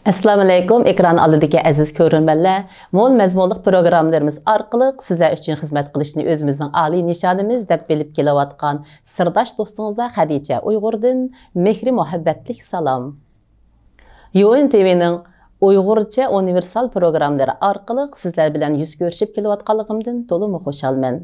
Assalamu alaykum. Ekran oldidagi aziz ko'rganlar, mo'l mazmunli programmalarimiz orqali sizlar uchun xizmat qilishni o'zimizning oliy nishonimiz deb bilib kelayotgan sirdosh do'stingizlar Xadicha Uyg'urdan mehri muhabbatlik salom. Yo'in TV'ning Uyg'urcha universal programmalari orqali sizlar bilan yuz ko'rishib kelayotganligimdan to'liq xursandman.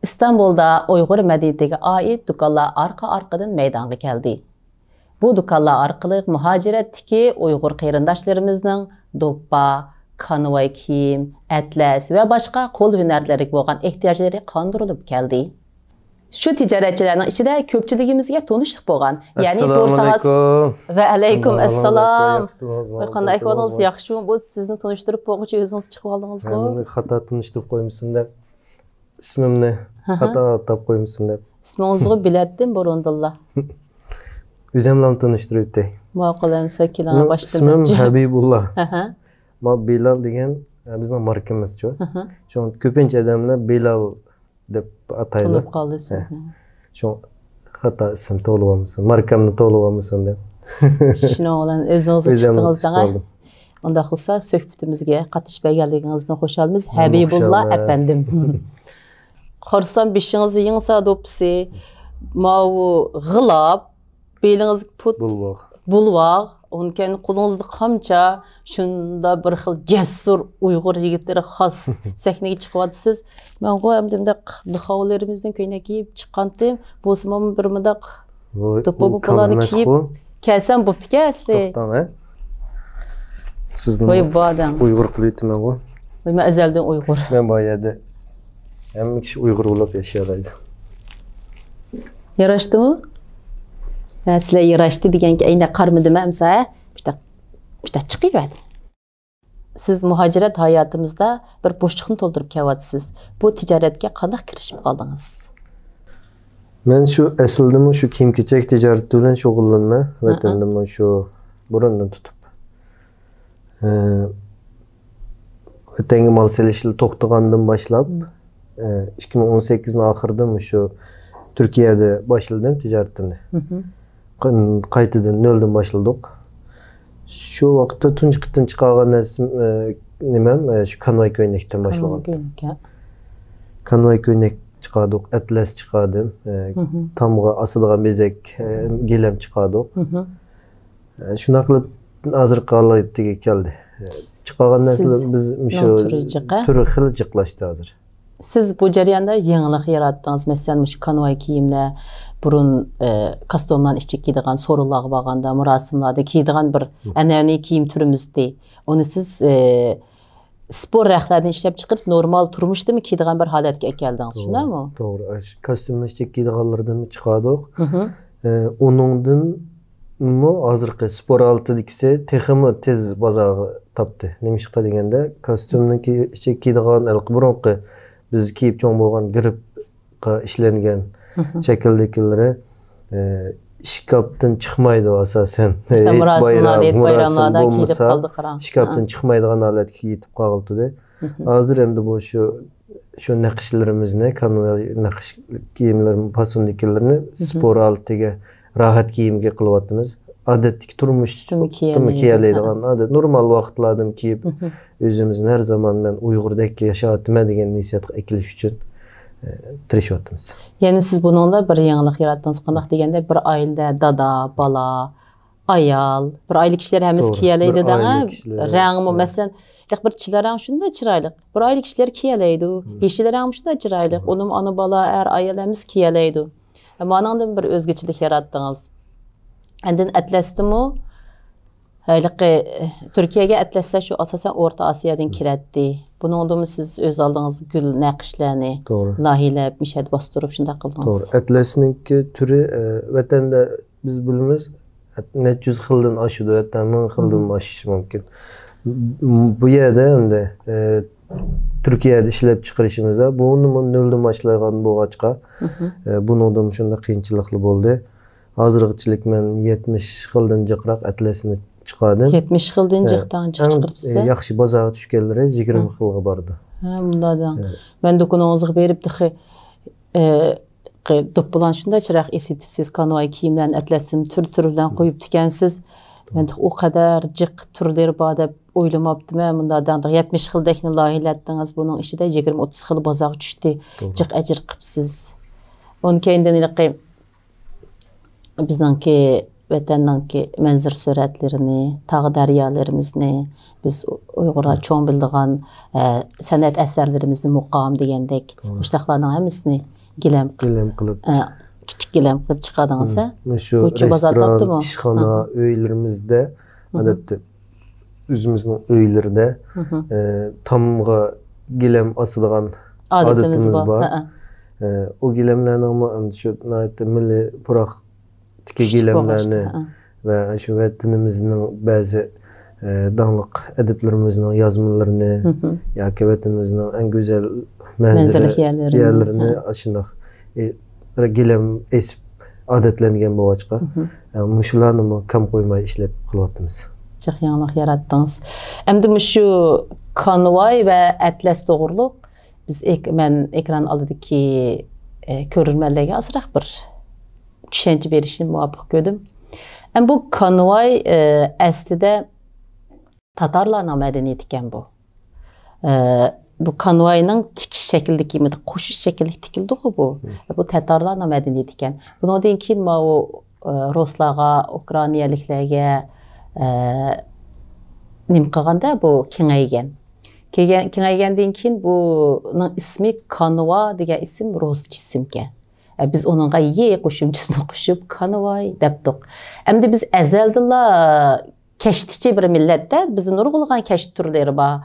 İstanbul'da Uyghur medeniyetiga ait dükanlar arka-arkadan meydana geldi. Bu dükanlar arkalık muhaciretdeki Uyghur qeyrindaşlarımızın doppa, kanvay kiyim, atlas ve başka kol hünerleri boğan ihtiyaçları kandırılıp geldi. Şu ticaretçilerin içinde köpçülüğümüzge tanıştık boğan. Yani Assalamu ve aleyküm assalam. Qanday ahvalınız yaxşı mı? Bu sizni tanıştırıp boğucu özünüz çıkıp aldınız mı? Ben xata tanıştırıp koymuşsun deb. İsmimni xata tap koymuşsun deb. İsminizni biletdim burundullah. Özümle tanıştırıp dey. Maqulum sakilana başladım. İsmim Habibullah. Ma Bilal degan bizning markamiz şu. Şu köpünç adamlar Bilal deb ataydı. Tanıp qaldı sizni. Şu xata isim to'lib olmasin, markamni to'lib olmasin deb. Shuni olan özünüzü chiqdingizdan. Onda xusa söhbətimizə qatışıb gəldiğinizdən xoşalmız. Habibullah efendim. Xorsan bişinizi yığsa dopsi, mavu gılab, beliniz put bulvaq, onken qulunuzda qamça, şunda bir xil cəssur Uyğur yigitləri xas səhnəyə çıxıvatsınız. Mən qoyamdımda dıxavlarımızdan köynə giyib çıxandım. Bu zaman bir müdaq topu bu planı giyib kəlsəm buptu ki əsli. Toxtam, hə? Sizin Uyğur qılıydı mən qoy. Mən əzəldən Uyğur. Mən bayədə. Hem kişi Uygur olup yaşayalıydı. Yaraştı mı? Ben size yaraştı diyen ki aynı karmıdım emsa, işte çıkıverdi. Siz muhaciret hayatımızda bir boşluğunu doldurup kevatsınız. Bu ticaretke qanday kirişip kaldınız? Ben şu esildim şu kiyim-kechak ticareti bilan shug'ullanma vatanimni şu burundan tutup. Vatanga mal selishni to'xtagandan boshlab 2018'in ahırda şu Türkiye'de başladım ticaretini. Qaytadan nölden başladık. Şu vakitte tunç kıtın çıkargan nesim nimem şu kanvay köynekten başladım. Kanvay köynek çıkardık, atlas çıkardım. Tamga asılgan bezek gelem çıkardık. Şuna kılıp hazır qalayttıga geldi. Çıkargan nesil biz şu türü xil jiqlaştı hazır. Siz bu jarayonda yangilik yarattınız. Mesela şu kanvay kiyimler, burun kostumdan işçi giydiğen sorular bağında, murasimlarda giydiğen bir anneanne kiyim türümüzde. Onu siz spor rəxlərdən işləb çıxıb normal turmuşda mı giydiğen bir haletke geldiniz, şuna mı? Doğru. Kostumdan işçi giydiğenlerden çıkardık. Onundan mı hazırki spor altıdikisi teximi tez bazağı tapdı. Nemişqa degende kostumdan işçi giydiğen burunqi biz kiyip çoğun boğan gripqa işlengen şekildekilere şikaptan çıkmaydı asasen. İşte bayramlarda kiyip kaldık. Şikaptan çıkmaydıgan alet kiyip kaldı. Hazır hem de bu şu nakışlarımızı, kanvay nakış giyimlerin pasondekilerini spor altıga rahat giyimge kılıvatımız. Adetlik turmuş kiyeleydigan adet. Normal vaxtlardım kiyip özümüzün her zaman ben Uygur'daki yaşatıma degen nisiyatı ekiliş üçün tirişiyatımız. Yani siz bununla bir yangilik yarattınız. Qandaq degende bir ailede dada, bala, ayal, bir aylı kişiler hemiz kiyeleydi dana. Rəğmi mesela bir çiler rəğmi şunda çıraylık. Bir aylı kişiler kiyeleydi. Yeşiler rəğmi şunda çıraylık. Onun anı bala, ayal hemiz kiyeleydi. Ama anandan bir özgeçilik yarattınız. Endin atlasdı mı? Türkiye'ye atlasda şu asasen Orta Asya'dan kiretti. Bunu olduğumuz siz öz aldığınız gül nakışlarını, lahile, mişed bastırıp şunda kıldınız. Doğru. Atlas'ınki türü vatanda biz bilimiz net 100 xildan aşıdı, hatta 1000 xildan aşışı mümkün. Bu yerde hem de Türkiye'de işlep çıkarışımızda bunu nölden başlayan bu açığa bunu da şunda kıyınçılıklı oldu. Hazırlıkçılık men 70 yıldan çıkarak atlesini çıkardım. 70 yıldan çıkarıpsız. Yaxşı bazağa düşkenlere 20 yılga bardı. Ha, bunlardan. Ben de konumuzu berip Doppulan şunda çırak esitipsiz kanuay kiyimlerini atlesin tür-türünden koyup dikensiz. Ben de o kadar cık türleri bada oylamaptım. Bunlardan da 70 yıldakini lahilettiniz. Bunun işi de 20-30 yıl bazağı düştü. Cık acır qıpsız. Onun kendinden ilaqi biznanki vatandanki manzar suratlarini, tağı daryalarımızı biz Uygur'a çoğun bildiğin sanat eserlerimizni muqam degandek muştaqlarning hammasini gilam qilib kichik gilam qilib chiqadingizsa shu restoran, ishxona, uylarimizda odatda o'zimizning uylarida tomga gilam osadigan odatimiz bor. O gilamlarni shu milliy puroq tike gilamlarni va shu vatanimizning ba'zi dağlık ediplerimizin yazmalarını ya ki vatanimizin en güzel manzara yerlerini aşındak gilem esip adetlengen bu açığa muşularını mı kam koymay işlep kılıvatımız. Çok yanlış yarattınız. Hem şu konvoy ve atlas doğruluk biz ben ekran aldıki görülmelerine azraq bir düşünce verişini muvaffaq gördüm. Hem bu konvoy aslında Tatarlarning medeniyeti ekan bu. Bu konvoyning tikish shaklidagi qo'shish shaklida tikildi-ku bu. Bu Tatarlarning medeniyeti ekan. Bundan keyin o Ruslarga, Ukrainaliklarga nim qilganda bu kengaygan. Kengaygandan keyin buning ismi konvoy degan ism ruscha ism ekan. Biz onunğa ye qo'shimchasini qo'shib konvoy debdik. Endi biz azaldan keştiçi bir millette bizim nurgulgan keşt türleri var.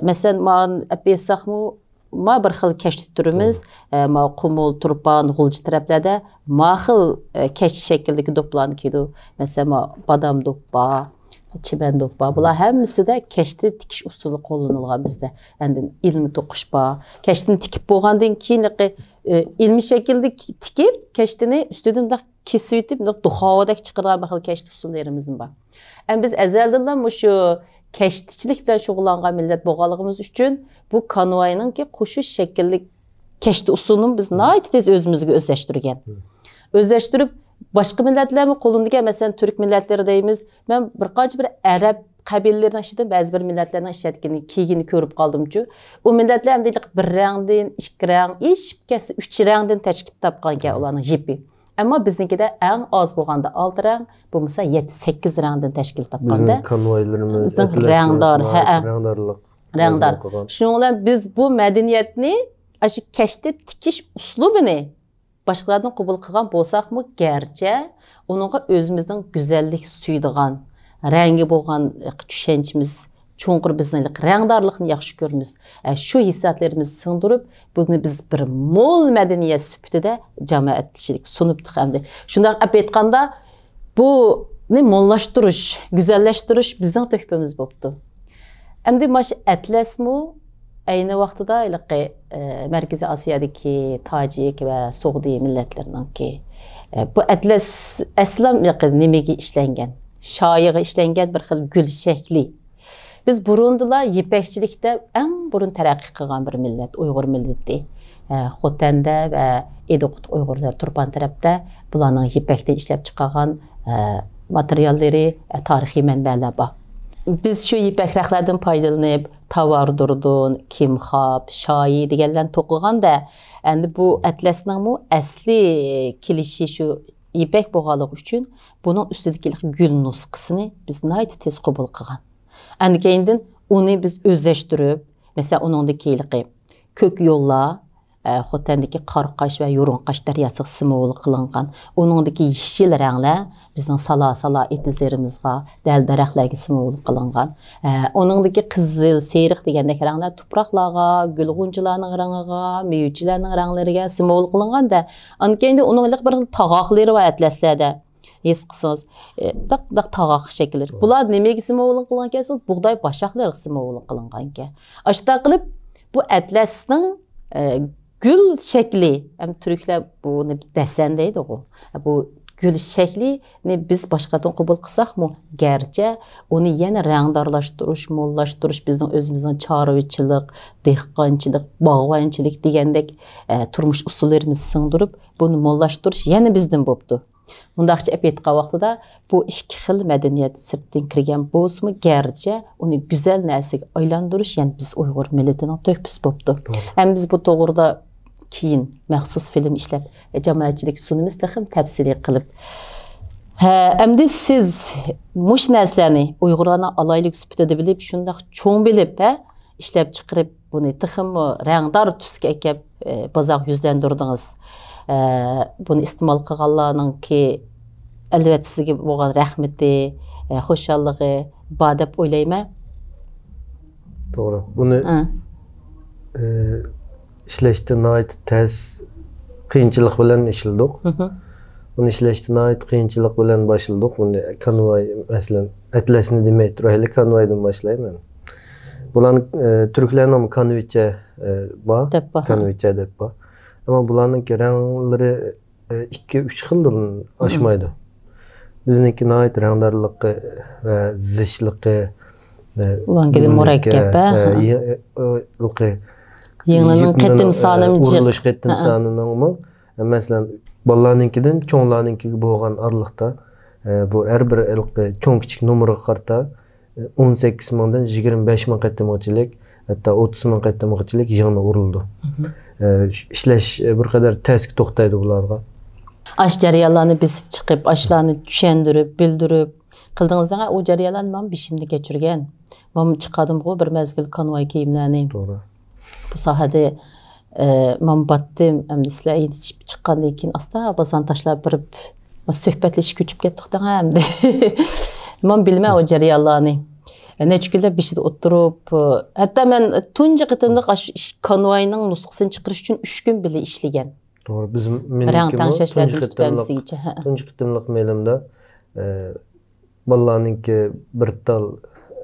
Mesela man apesaqmu ma bir xil keşt türümüz, ma qumul, turpan, gulcı taraflarda ma xil keşt şekildeki doplarını kiydi. Mesela ma badam doppa, çimen doppa. Bular hemmisi de keşti tikiş usulü kullanılgan bizde. Yani ilmi toquşpa. Keştini tikip bolgandan keyin ilmi şekilde tikip keştini üstüden de kesip duxavadak çıqırgan bir xil keşt usullerimiz var. Biz əzəldən şu keştçilik bilan şug'ullangan millet bo'lganligimiz uchun bu konvoyninki qo'shish shaklli keşti usulini biz nayt tez o'zimizga o'zlashtirgan. O'zlashtirib boshqa millatlarni qo'lindagi masalan turk millatları deymiz. Men bir qancha bir arab qabilalaridan ishidim, ba'zi bir millatlarning ishlatgani, kiygini ko'rib qoldim-ku. U millatlar ham deylik bir rangdan, ikki rang, ishkasi 3 rangdan tashkil topgan ekan ularning jipi. Ama bizninkide en az bo'lganda 6 rang, bu mesela 7-8 rangdan tashkil topganda. Bizning konvoylarimiz rangdor. Shuning bilan biz bu madaniyatni, shu keşte tikish uslubini boshqalardan qabul qilgan bo'lsaqmi, garchi uningga o'zimizning go'zallik suydigan, rangi bo'lgan tushunchimiz cho'nqir bizning rangdorlikni yaxshi ko'ramiz. Shu hissiyotlarimizni singdirib, biz bir mo'l madaniyat sifatida jamoatchilik sunibdik hamda. Shunday olib aytganda, bu mo'llashtirish, go'zallashtirish bizning to'hfamiz bo'libdi. Endi mash atlasmi ayni vaqtida Markaziy Osiyodagi Tojik va So'g'di millatlarininki bu atlas aslan nimaga ishlangan? Shoyiga ishlangan bir xil gul shakli. Biz burundular yipekçilikte en burun terakki qilgan bir millet, Uyghur milleti. Xotanda ve Edokut Uyg'urlar Turpan tarafda bularning yipekten ishlab chiqargan materialleri, tarixiy manbalar bor. Biz şu yipek raqlardan foydalanib, Tavardurdun, Kimxab, Shoyi deganlarni to'qiganda, endi bu atlasning asli kilishi şu yipek bo'lganligi uchun buning ustidagi gul nusxasini biz nayt tez qabul qilgan. Endi keyindin onu biz özleştirib, mesela onundaki kök yollar, Xotandagi Qarqash va Yo'rinqash daryosi simbol qilingan. Onundaki yeşil ranglar bizning sala etizlarimizga, dal daraxtlarga simbol qilingan. Onundaki qizil, seriq degandek ranglar tuproqlarga, gulg'unchilarning rangiga, meyvchilarning ranglariga simbol qilinganda, endi keyinda onun bir tog'oqlari va atlaslarda ес қысыңыз, тағақ шекілер. Бұлар немеге символын қылған кесіңіз, бұғдай башақлар символын қылынған ке. Ашта қылып, bu atlasning gül şekli, Türkler bunu desen deydi o. Bu gül şeklini biz başqadan qabul qılsaq mı, gerçi onu yana rəngdarlaşdırış, mollaşdırış bizning özümüzün çarıvçılıq, dehqonchilik, bağvanchilik degandek turmuş usullarimiz singdirib, bunu mollaşdırış yana bizden bopdu. Mundaqcha aytqa vaqtida bu ikki xil madaniyat sirtdan kirgan bo'lsa-mu, gerçi onu güzel narsaga aylantirish, yani biz Uyg'ur millatining töhfasi bopdu. Ham biz bu to'g'rida keyin maxsus film ishlab jamoatchilik sunimiz taxim tafsili qilib. Endi siz mush narsalarni Uyg'urlarning alaylik sifatida bilib, shundaq cho'ng bilib, ishlab chiqarib, buni taxim rangdor tusga ekib bozor yuzlandirdingiz. Bunu istimal qilganlarning ki albatta sizga bo'lgan rahmati, xushallig'i bor deb o'ylayman. To'g'ri. Buni ishlashda nihoyat tez qiyinchilik bilan ishladik. Buni ishlashda nihoyat qiyinchilik bilan boshladik. Buni konvoy, masalan, atlasni demay turaylik, konvoydan boshlayman. Bularning turklarning konvoycha bor, konvoycha deb bor. Ama bularning ranglari 2-3 xildan oshmaydi. Bizniki nihoyat rangdorligi va zichligi, ularga murakkab, yengilning qattim sonimji, urilish qattim sonining, masalan, bolalarninkidan cho'nglarninkiga bo'lgan oraliqda bu har bir cho'ng kichik nomerga qarta 18 mingdan 25 ming qattimchilik, hatto 30 ming qattimchilik yig'ni urildi. İşleş bir kadar tezki toxtaydı bularga. Aş jarayonlarni besib chiqib, ashlarni tushundirib, bildirib, qildingizdan o jarayonlarni men bishimda kechirgan. Men chiqadim-ku bir mezgil konvoy kiyimlarni. To'g'ri. Bu sohada men batdim, endi sizlar chiqqandan keyin asta basan tashlab birib, suhbatlashib ko'chib ketdik hamda. Men bilmay o jarayonlarni. Neçkilde bir şeyde oturup, hatta ben tunca qıtımda konvoyning nusxasini chiqarish uchun 3 kun bile işlegen. Doğru, bizim tunca qıtımlıq mailimda balalarninki bir tal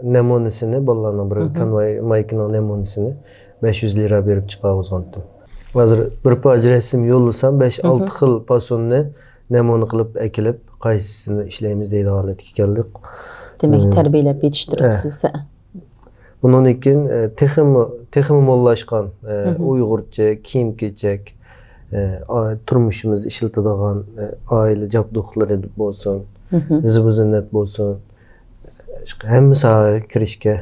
namunasini, balalarning bir konvoy maykinin namunasini 500 lira berib chiqargandim. Hozir bir paj resim yollasam 5-6 xil pasonni namuna qilib akilib, qaysisini ishlaymiz deydi holatga keldik. Demek terbiyelep yetiştiripsiz. Bunun için texmi mollaşkan Uygurca kiyim-kechak, turmuşumuz işiltadigan aile jabduqlari bo'lsin, zibu-zinnat bo'lsin, hamma sohaga kirishga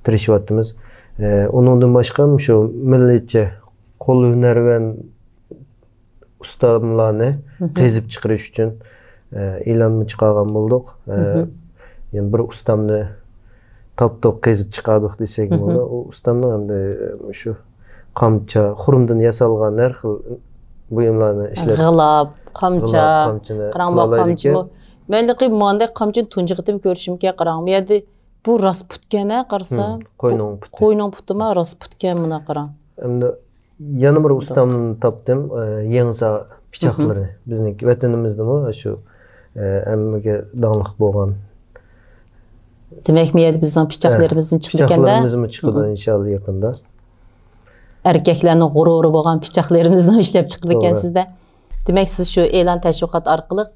tirishyapmiz. Undan boshqa shu millatcha qo'l hunar va ustamlarni qezib chiqarish uchun e'lon chiqargan bo'ldik. Yani bir ustamni tapdıq, qezib chiqardik desek bo'ladi. O ustamning hamda shu qamcha, xurumdan yasalgan har xil buyumlarni ishlab, g'ilab, qamcha, qaramloq qamchi. Menli qilib monday qamchini tunji qitim ko'rishimga qarang. Yerda bu Rasputkana qarsam, qo'yning putimi Rasputkan buna qarang. Hamda yana bir ustamni topdim, yengsa pichoqlari. Bizning vatanimizdami shu hammaga donglik bo'lgan. Demek mi yedi bizden piçaklarımızın çıkıp ekende? Piçaklarımızın çıkıp inşallah yakında. Erkeklerinin gururu boğan piçaklarımızdan işlep çıkıp eken sizde. Demek siz şu e'lon teşviqat arqılıq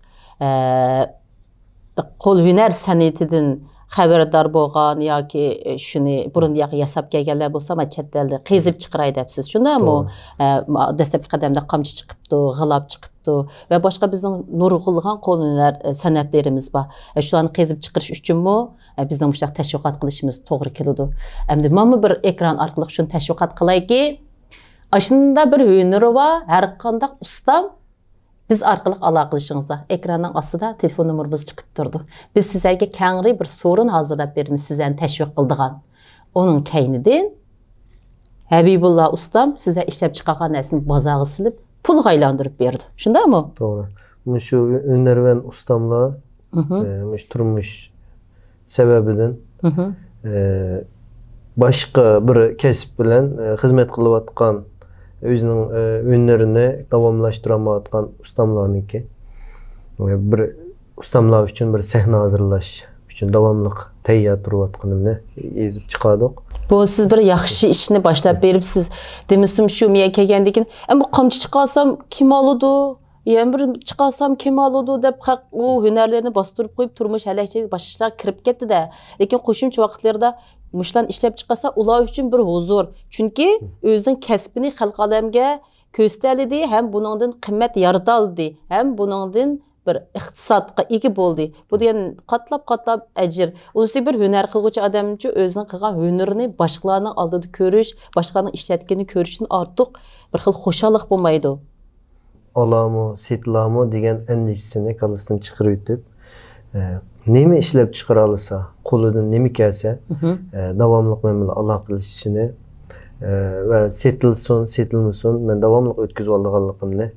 qo'l hunar san'atidan xabardor bo'lgan yoki shuni burun yasab kelganlar bo'lsa, ama chet elda qezib chiqaray debsiz. Shundami? Dastlabki qadamda qamchi chiqibdi, g'ilab chiqibdi va boshqa bizning nurg'ulg'an qo'l hunar san'atlarimiz bor. Shularni qezib chiqarish uchunmi bizning mushaq tashviqot qilishimiz to'g'ri keladi. Endi mana bir ekran orqali shuni tashviqot qilayki, ashunda bir hunari bor, har qanday ustam biz arqılıq aloqalashingizda ekranning ostida telefon nomerimiz chiqib turdi. Biz sizlarga kengri bir sorun hazırlab beramiz, sizlarni tashviq qildigan. Onun keynidan Habibullah ustam sizlar ishlab chiqargan narsani bozorga silib, pulga aylantirib berdi. Shundaymi? To'g'ri. Shu hunarvan ustamlar turmush sababidan boshqa bir kasb bilan xizmat qilayotgan, özünün ünlerini davamlaştıramayotgan ustamlarniki bir ustamlar üçün bir sahne hazırlaş üçün davamlıq tayyor turayotganimni ezib chiqardik. Bu siz bir yaxshi ishni boshlab beribsiz. Demisem shu men kelgandan ama qamchi chiqarsam kim oladi? Yani bir çıkarsam kim oladi deb o hünerlerini bastırıp koyup turmuş halakçılık başlar kirip ketdi de. Lekin qo'shimcha vaqtlarda muşlan ishlab chiqarsa ular uchun bir huzur. Chunki o'zining kasbini xalq olamga ko'rsatdi, ham buningdan qimmat yarata oldi, ham buningdan bir iqtisodga ega bo'ldi. Bu degan qatlab ajr. Unisi bir hunar qiluvchi odam uchun o'zining qilgan hunarini boshqalarning oldida ko'rish, boshqalarning ishlatganini ko'rishdan ortiq bir xil xushallik bo'lmaydi. Alamı, setlamo degan endişesini kalısından çıkarıp ötüp nemi işlep çıkaralırsa, koludan nemi kelsa davamlıq ben böyle Allah kılış içine ve setilsin, setilmesin ben davamlıq ötküzüp aldığanlıqımını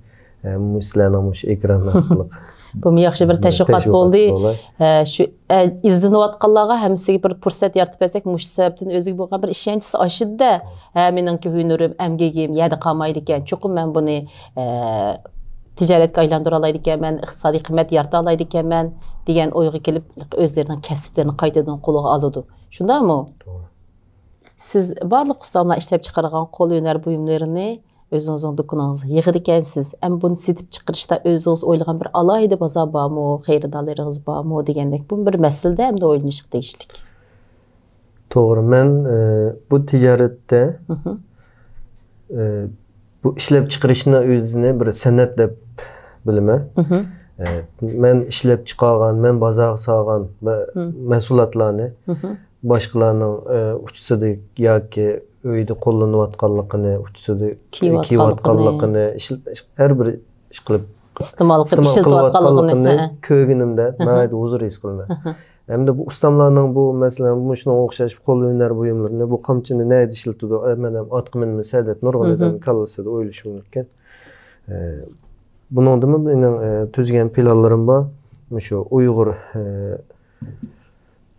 müslenamış ekran arqılıq. Bu yaxshi bir təşviqat oldu. Şu izləniyotqanlarga hamısıga bir fürsət yaratıb bəsək muş səbəbdən özüge bolğan bir işençisi aşıdı da. Meningki hünürüm, əmgegim yada qalmaydı ekan. Çoxum mən bunu ticaretga aylandıra alaydı ekan, mən iqtisadi qiymət yarata alaydı ekan mən degan oyğa kelib özlərinin kəsblərini qaytadan qoluğa alıdı. Şundamı? Doğru. Siz barlıq ustamlar işləb çıxarğan qol hünər buyumlarını özünüzün dokunağınızı yığıdı ekansiz. Ama bunu setip çıkarışta özünüz oylayan bir alaydı bazar barmı, xeyridarlarınız barmı degandek bu bir meselede hem de oylanışıq değişlik. Doğru. Ben bu ticarette bu işlep çıkarışına özüne bir sanat dep bilime. Ben işlep çıkargan, ben bazar sağgan mesulatlarını başkalarının uçsada yoki uyda qo'llanayotganligini, uçsada kiyayotganligini, her bir ish qilib iste'mol qilib ishlatayotganligini ko'rganimda nihoyat huzur his qilaman. Hamda bu ustamlarning bu masalan shunga o'xshash qo'l hunar buyumlarini bu qamchini nayda ishlatadi, mana otqa minmasa deb nurg'un odam kallasida o'ylashi mumkin. Buningda mening tuzgan planlarim bor. Shu Uyg'ur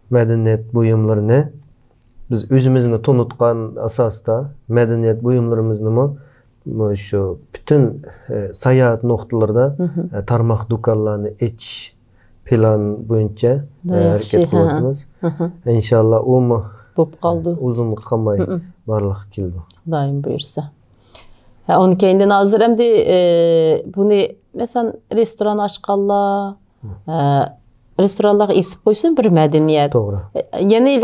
madaniyat buyumlarini biz özümüzünü tanıtkan asasda medeniyet buyumlarımızı şu bütün seyahat noktalarda tarmak dükkanlarını iç plan boyunca hareket kıldığımız. İnşallah o mu uzunluk kalmay barlıq kildi. Daim buyursa. Onun kendine hazır hem de bunu mesela restoran açqanlar restoranlar esib qo'ysin bir madaniyat. To'g'ri. Ya'ni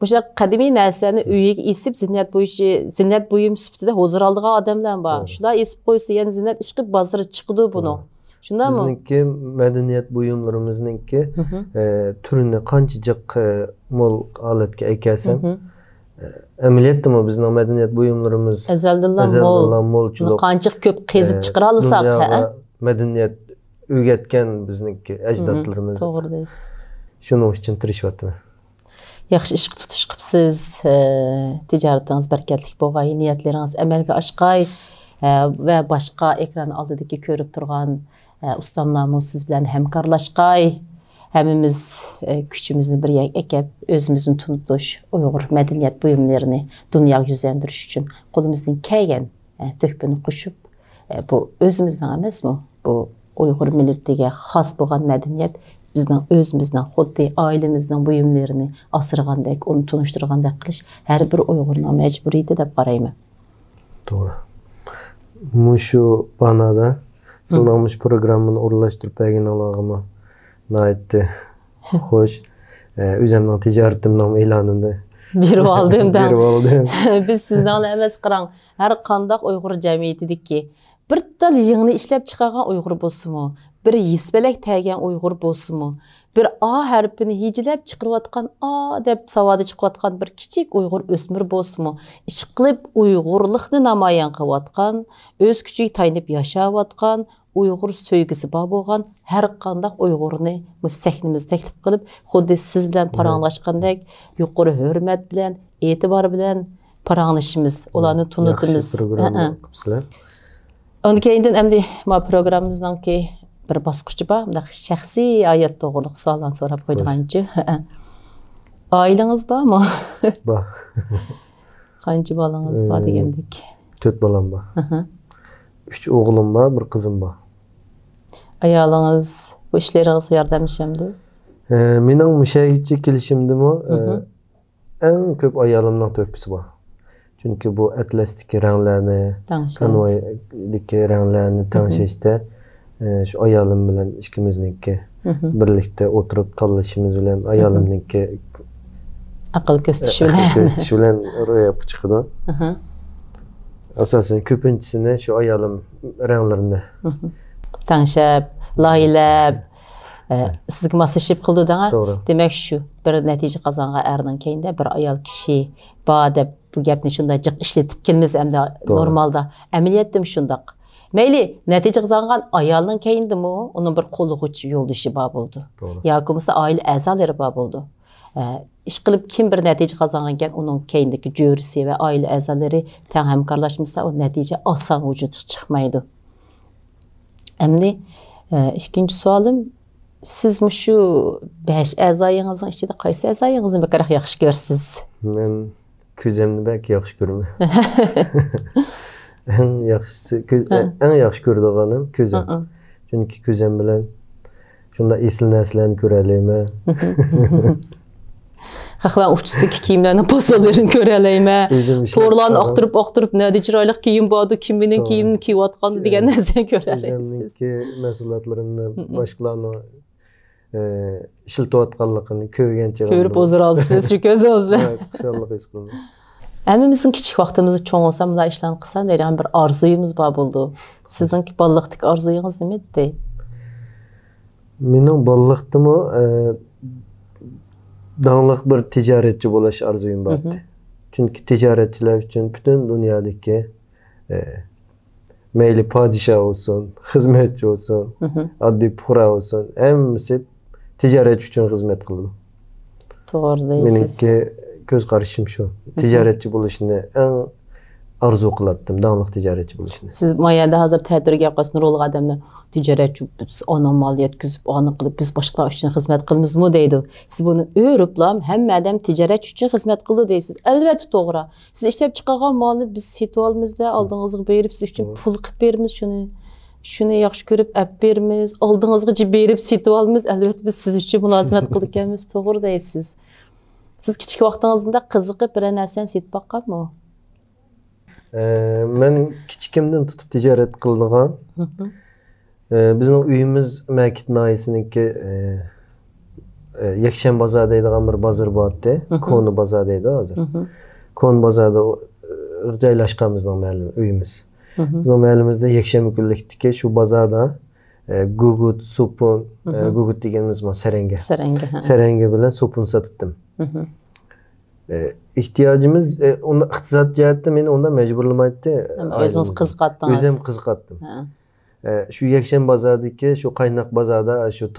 o'sha qadimiy narsani uyiga esib zinnat buyum sifatida hozir oldigan odamlar bor. Shular esib qo'ysa, ya'ni zinnat ish qilib bozorga chiqdi buni. Shundami? Bizningki madaniyat buyumlarimizningki turini qanchajik mo'l holatga ekalsam, amaliyotda bizning madaniyat buyumlarimiz azaldan mo'l. Qancha ko'p qezib chiqara olsak, madaniyat öğretken bizniki ecdatlarımız. Doğru deysiz. Şunun için tirişiyaptım. Yaxşı iş tutuş qıpsız, ticaretiniz berketlik bolğay, niyetleriniz əməlgə aşqay və başqa ekran aldıdakı görüb turğan ustamlarımız siz bilan həmkarlaşqay. Həmimiz küçümüzü bir ekib özümüzün tutuş Uyğur mədəniyyət buyumlarını dünya yüzləndiriş üçün qolumuzdan kəlgən töhbəni qoşub bu özümüzdən emasmı? Bu Uyghur milletiga xas bo'lgan madaniyat bizning o'zimizdan xuddi ailemizning buyumlarini asırgandek, onu tunuşturgandek qilish har bir Uyg'urning majburiyati deb qarayman. To'g'ri. Mushu banada sılnamış programını o'rinlashtirib berganligimni nihoyatda xo'sh. O'zimning tijoratimning e'lonini berib oldim. Biz sizdan emas qarang, har qanday Uyg'ur jamiyatidagi bir tal yığını işlep çıkargan Uyghur bolsunmu, bir yisbelek təgən Uyghur bolsunmu, bir A hərfini hicilep çıqırıvatqan A deb savada çıqıvatqan bir kiçik Uyghur ösmür bolsunmu, iş qilib Uyghurluqni namayan qıvatqan, öz küçük taynıb yaşavatqan, Uyghur söygüsü bar bolğan hər qandaq Uyghurni bu səhnimiz təklif qilib, xuddi siz bilan paranlaşqandek, yuqori hörmət bilan, etibar bilan paranlaşımız, ularni tunutimiz. Yaxşı program qıpsılar. Onun keyinden əmdi programımızdan ki bir basqıcı var, şəxsi ayət doğruluq sualdan sonra qoyduğancı. Aileniz var mı? Var. Qancha balanız var degendik? 4 balam var. 3 oğlum var, 1 kızım var. Ayalınız bu işlerinize yardımlaşamdı? Mening müşahidatçı kelişimdimi en köp ayalımdan tökpüsü var. Çünkü bu atlasdaki renklerini, kanvaydaki renklerini tanışışta şu ayalım bilen ikimizniki birlikte oturup tanışımız bilen ayalımniki akıl göstişi bilen ro'yapga chiqdi. Asosan ko'pinchasini şu ayalım renklerini tanışıp, laylab, sizga moslashib qildi da. Demak shu bir natija qozongan erning keyinda bir ayol kishi bor deb bu gapni shunday jiq ishlatib kelmiz hamda normalda amaliyotda shundoq. Mayli natija qozongan ayolning keyindimi uning bir qo'llag'uvchi yo'ldoshi bor bo'ldi. Yoki bo'lmasa oila a'zolari bor bo'ldi. İş qilib kim bir natija qozongan ekan uning keyindagi jo'risi va oila a'zolari teng hamkorlashmasa o natija oson vujudga chiqmaydi. Endi ikkinchi savolim siz shu 5 a'zoyingizning ichida qaysi a'zoyingizni beqaraq yaxshi ko'rsiz? Men ko'zimni belki yaxshi ko'raman. Eng yaxshi ko'radiganim ko'zim. Chunki ko'zim bilan shunda esli narsalarni ko'ra olaman. Xalqlar uçsudaki kiyimlerini posalarını görələyimə, torlarını aqtırıb nədir çirayliq kiyim bağdı, kiminin kiyimini kiyiyotqandı degan nərsəni görələysiz. Özümünki məsuliyyətlərimni başqalarına işiltiyotqanlığını görgənçə görüp huzur alsınız şu gözünüzlə. Xuşallıq his qıldım. Əmimizin kiçik vaxtımızı çoğ olsa bunlar işlərini qısan deyilən bir arzuyumuz var buldu. Sizinki ballıqdaki arzuyunuz nədir? Mənim ballıqdımı dağlıq bir ticaretçi bulaş arzuyum vardı. Çünkü ticaretçiler için bütün dünyadaki meyli padişah olsun, hizmetçi olsun, adli pura olsun, hemisi ticaret için hizmet kıldı. Doğru değilsiz. Benimki göz karışım şu. Ticaretçi buluşunu en arzu kılattım, dağlıq ticaretçi buluşunu. Siz mayada hazır tədbir yapqasını rol adamlar ticaretçi biz ona maliyet güzüp onu qılıb biz başqalar üçün xizmət qılmız mı deydi. Siz bunu öyrüblam həmmə adam ticaret üçün xizmət qıldı deysiz. Əlbəttə doğru. Siz işləb çıxarğan malını biz hitualımızda aldığınızı verib siz üçün pul qıb verimiz şunu yaxşı görüb əp verimiz, aldığınızı verib hitualımız əlbəttə biz siz üçün mülazimət qıldı gəlmiz doğru deysiz. Siz kiçik vaxtınızda qızıqıb bir nərsəni setib baxqanmı? Ben kiçikimden tutup ticaret kıldığım. Bizim uyumuz Mekit Nayisi'ninki Yekşen Bazar deydiğim bir bazar vardı. Konu Bazar deydi hazır. Konu Bazar'da caylaşqanımızdan müəllim uyumuz. Bizim müəllimizdə Yekşen müküllikdiki şu bazarda gugut, supun, gugut degenimiz var serenge. Serenge bilen supun satıttım. İhtiyacımız onda iqtisad cəhətdə məni onda mecburlamaydı. Özünüz qızqatdınız. Özüm qızqatdım. Şu Yekşen bazardaki şu qaynak bazarda şu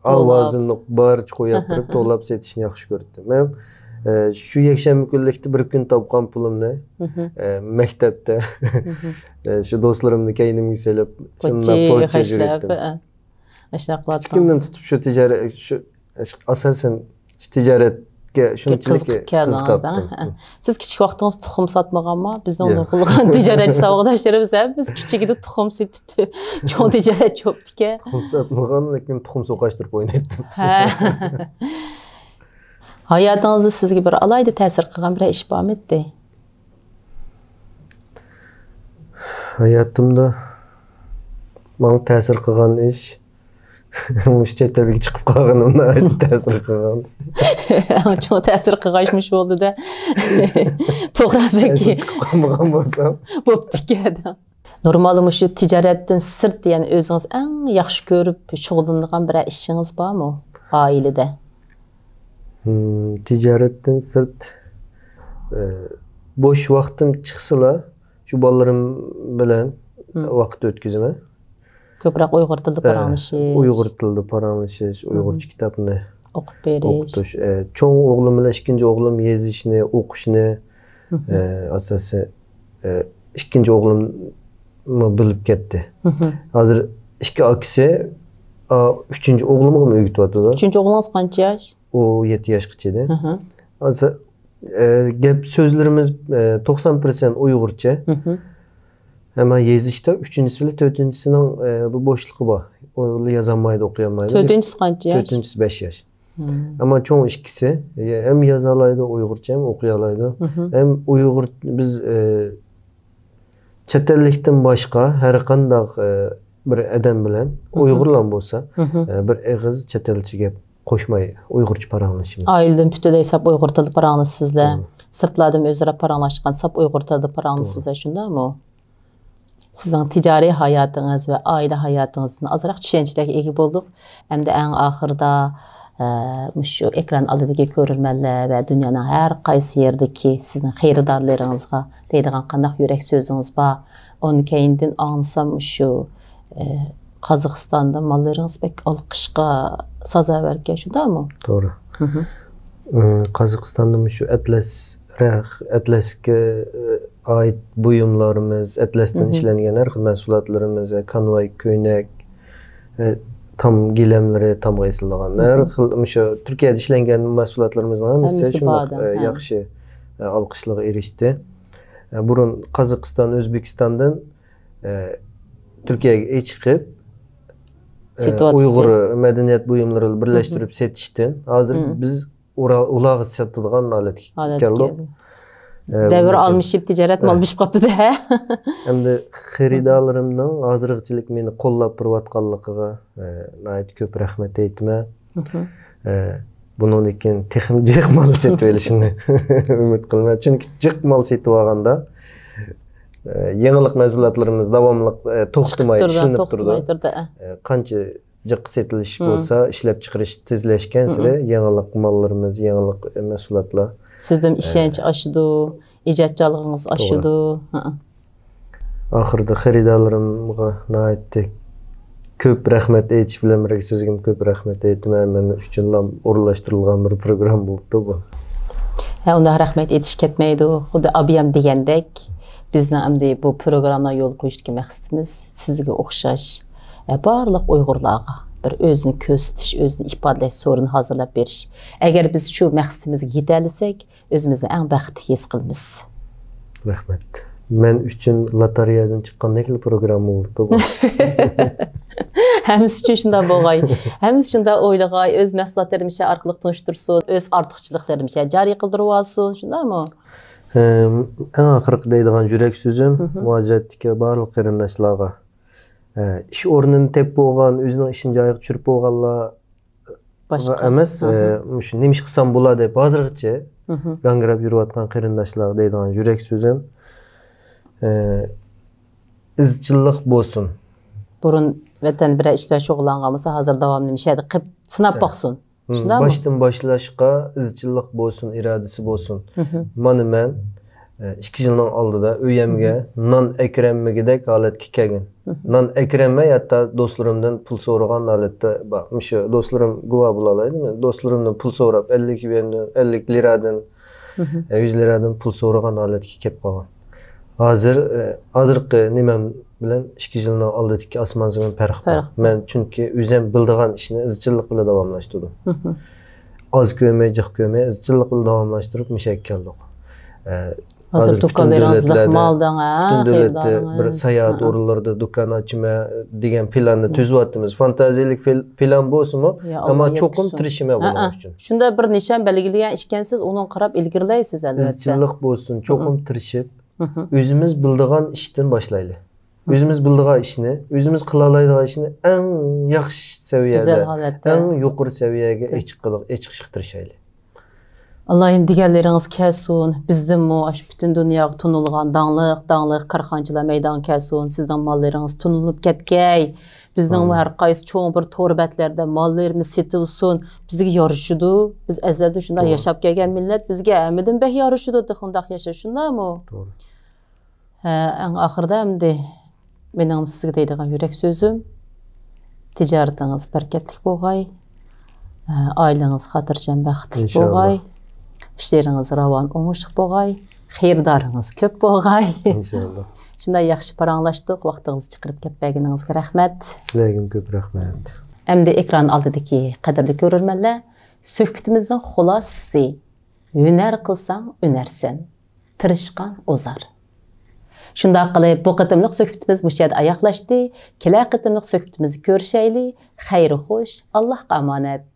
avazını bar qoyub durub dolab setişini yaxşı gördüm. Mən şu Yekşen müküllikdə bir gün tapqan pulumni məktəbdə şu dostlarımla keynim yükselib şundan poçə yürütdüm. Kimdən tutub şu ticaret şu asasen ticaret qızıq kazanızdan. Siz kiçik vaxtınız tuxum satmağanma, biz onu qılğan ticarət savaqdaşlarımız biz kiçik idi tuxum satıb çoğ ticarət çöpdükə. Tuxum satmağan, lakin tuxum soqaşdırıb oynaydım. Hayatınızda sizə bir alayda təsir qılğan bir iş var mıydı? Hayatımda bana təsir qılğan iş Muş çetəbə çıxıb qalğanımda təsir qılğan. Çox təsir qılğaşmış oldu da. Toğra bəki. Çıxıb qalmağan bolsam. Boptikədən. Normalı şu ticarətdən sırt deyən özünüz ən yaxşı görüb şoğullanğan bir işiniz var mı ailədə? Ticarətdən sırt boş vaxtım çıxsıla şu ballarım bilen vaxt ötküzümə. Köprək Uyğur dildə paranlaşış. Uyğur dildə paranlaşış, Uyğurca kitabını oxub veriş. Çoğ oğlum ilə ikinci oğlum yazışını, oxuşunu əsası ikinci oğlum bilib getdi. Hazır iki aksi üçüncü oğlumu mu öğütüyordu da? Üçüncü oğlunuz kaç yaş? O 7 yaş küçüydü. Hazır gep sözlerimiz 90% Uyğurca. Hemen yazışta üçüncüsü ile dördüncüsünün bu boşluğu var. o yazamaydı, okuyamaydı. Dördüncüsü kaç yaş? Dördüncüsü 5 yaş. Ama çoğu ikisi hem yazalaydı Uygurca hem okuyalaydı. Hem Uygur biz chet ellikten başka her qandaq bir adam bilen Uygurlan bolsa bir egiz chet elçi gep qoşmay Uygurca paranlaşımız. Aileden pütüdey sap Uygur tili paranlaşsızlar. Sırtlardan özara paranlaşkan sap Uygur tili paranlaşsızlar şunda mı? Sizin ticari hayatınız ve aile hayatınızın azıraq düşençideki egi bulduk. Hem de en ahırda şu ekran aldıdaki görürmenler ve dünyanın her qaysı yerdeki sizin xeyridarlarınızga deydiğen qandaq yürek sözünüz var. Onu keyindin anısam şu Kazakistan'da mallarınız pek alqışqa sazaverken şunda mı? Doğru. Kazakistan'da şu Atlas'ga ait buyumlarımız, Atlas'tan işlengen her xil mahsulotlarımız, kanvay, köynek, tam gilemleri tam qaysylagan. Her xil şu Türkiye'de işlengen mahsulotlarımızın hamısı şunday yaxşı alqışlığa erişdi. Burun Kazakistan, Özbekistan'dan Türkiye'ye çıkıp Uygur medeniyet buyumları birleştirip setişten. Hazır biz ulağı satılgan alet keldik. Devir almış ticaret malmış qaptı da. Hem de xeridalarımdan hazırlıkçılık meni qollap turvatqanligiga nayt köp rahmet eytme. Bunun için texim jiq mal setip elishini ümit qilma. Çünkü jiq mal setip alganda yangilik mahsulotlarimiz davamlı to'xtamay ishlanib turdi. Qancha jiq setilish bo'lsa, ishlab chiqarish tezlashgan sari yangilik mallarimiz, yangilik mahsulotlar. Sizden işenç aşıdı, icatçılığınız aşıdı. Ahırda xeridalarımga naytdi. Köp rahmet eytiş bilen birge sizge köp rahmet eytmem. Men üçin uğurlaştırılgan bir program bolupdu bu. Onda rahmet etiş ketmeydi. Xuda abiyam degendek bizden amdi bu programda yol koyuştuk məqsədimiz sizge oxşaş barlıq Uygurlarga bir özünü köstüş, özünü ifadələş sorunu hazırlap beriş. Eğer biz şu məqsədimizə yetəlisek, özümüzü en bəxtli his qılmız. Rahmet. Men üçün loteriyadan çıqqan nekli program oldu bu. Həmiz üçün şunda boğay. Həmiz üçün də oyluğay, öz məhsullatlarımızı arqılıq tunuştursun, öz artıqçılıqlarımızı cari qıldırıb alsın, şunda mı? En axırqı deydiğen yürek sözüm, muazzəddiki barlıq qerindaşlarga. İş ornunu tep boğan, özünün işini ayıq çürüp boğanla emas, nemiş qısam bula deyip hazırgıca gangirab yürüvatqan qerindaşlarga deydiğen yürek sözüm, izchillik bolsun. Burun vətən birə işlə şoğlanğamısa hazır davamlı müşahede qıp sınap baxsın. Baştan başlaşqa izchillik bolsun, iradesi bolsun. Mani men 2 yıldan aldıda öyemge nan ekremmegidek aletki kegin. Nan ekremme hatta dostlarımdan pul soğurgan alette bak. Mişe dostlarım guva bulalaydı mı? Dostlarımdan pul soğurap 50 liradan 100 liradan pul soğurgan aletki kep qalan. Hazırqı nimem bilen 2 yıldan aldıdaki asmanzımın perq var. Men çünkü üzem bildiğen işini izchillik bilen davamlaştırdım. Az köymey, jiq köymey izchillik bilen davamlaştırıp mişek keldik. Hazır dükkanlarınızlık maldan, xeyirdarınız. Bir sayahat oralarda dükkan açma degen planını tüzüp attığımız fantaziyalık plan bolsunmu? Ama çokum tirişime bulmak için. Şunda bir nişan belgilegen işkensiz onun qarab ilgirleysiz elbette. İzchillik bolsun, çokum tirişip özümüz bildiğen işten başlaylı. Özümüz bildiğen işini, özümüz qılalaydigan işini en yaxşı seviyede, en yuqori seviyege eçiqtirişaylı. Allah'ım digerleriniz kelsun, bizden mu aş bütün dünya tunulgan dağlıq karxancılar meydan kelsun, sizden mallarınız tunulup ketgey, bizden mu her qaysı çoğun bir torbetlerdə mallarımız setilsin, bizge yarışıdı, biz əzəldə şunda yaşap gelgen millet, bizge əmidin bəh yarışıdı, dıxındaq yaşa şunda mı? Doğru. En axırda əmdi, benim sizge deydiğen yürek sözüm, ticaretiniz berketlik boğay, aileniz xatırcan bəxtlik boğay, İşleriniz ravan, oңuşluq boğay, xeyirdarınız köp boğay. İnşallah. Şunday yaxşı paranlaşdıq, vaxtınızı çıxırıb ketbəginizə rəhmət. Sizlərə köp rəhmət. Əmdi ekran aldıdaki qədərli görürmənlər, söhbətimizdən xulası, hünər qılsan, önərsən, tırışqan ozar. Şundaq qilib, bu qitimliq söhbətimiz bu yerdə ayaqlaşdı. Kelər qitimliq söhbətimizi görüşəyli. Xeyri xoş, Allahqa amanət.